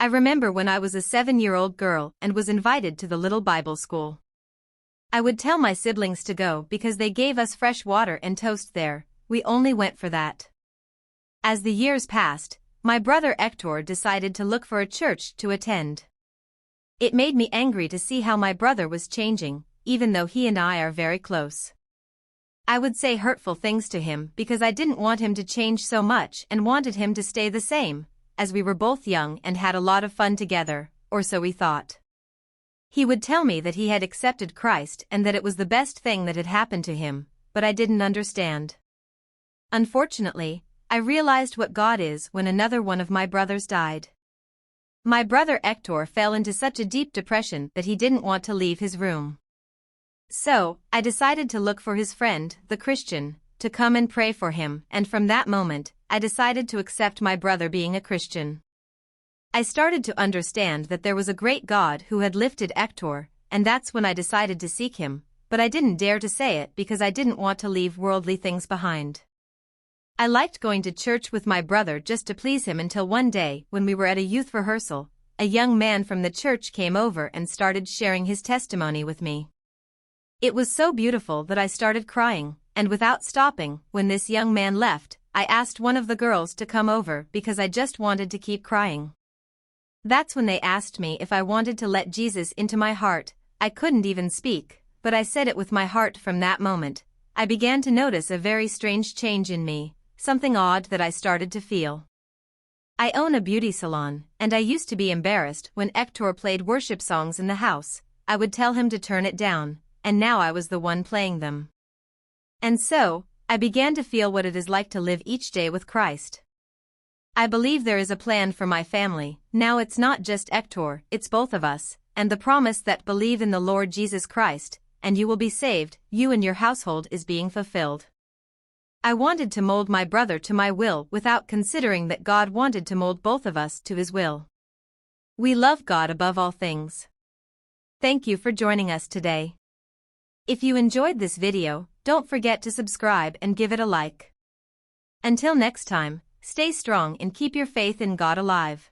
I remember when I was a 7-year-old girl and was invited to the little Bible school. I would tell my siblings to go because they gave us fresh water and toast there. We only went for that. As the years passed, my brother Héctor decided to look for a church to attend. It made me angry to see how my brother was changing, even though he and I are very close. I would say hurtful things to him because I didn't want him to change so much and wanted him to stay the same, as we were both young and had a lot of fun together, or so we thought. He would tell me that he had accepted Christ and that it was the best thing that had happened to him, but I didn't understand. Unfortunately, I realized what God is when another one of my brothers died. My brother Héctor fell into such a deep depression that he didn't want to leave his room. So, I decided to look for his friend, the Christian, to come and pray for him, and from that moment, I decided to accept my brother being a Christian. I started to understand that there was a great God who had lifted Héctor, and that's when I decided to seek him, but I didn't dare to say it because I didn't want to leave worldly things behind. I liked going to church with my brother just to please him until one day, when we were at a youth rehearsal, a young man from the church came over and started sharing his testimony with me. It was so beautiful that I started crying, and without stopping, when this young man left, I asked one of the girls to come over because I just wanted to keep crying. That's when they asked me if I wanted to let Jesus into my heart. I couldn't even speak, but I said it with my heart. From that moment, I began to notice a very strange change in me, something odd that I started to feel. I own a beauty salon, and I used to be embarrassed when Héctor played worship songs in the house. I would tell him to turn it down, and now I was the one playing them. And so, I began to feel what it is like to live each day with Christ. I believe there is a plan for my family. Now it's not just Héctor, it's both of us, and the promise that believe in the Lord Jesus Christ, and you will be saved, you and your household, is being fulfilled. I wanted to mold my brother to my will without considering that God wanted to mold both of us to his will. We love God above all things. Thank you for joining us today. If you enjoyed this video, don't forget to subscribe and give it a like. Until next time, stay strong and keep your faith in God alive.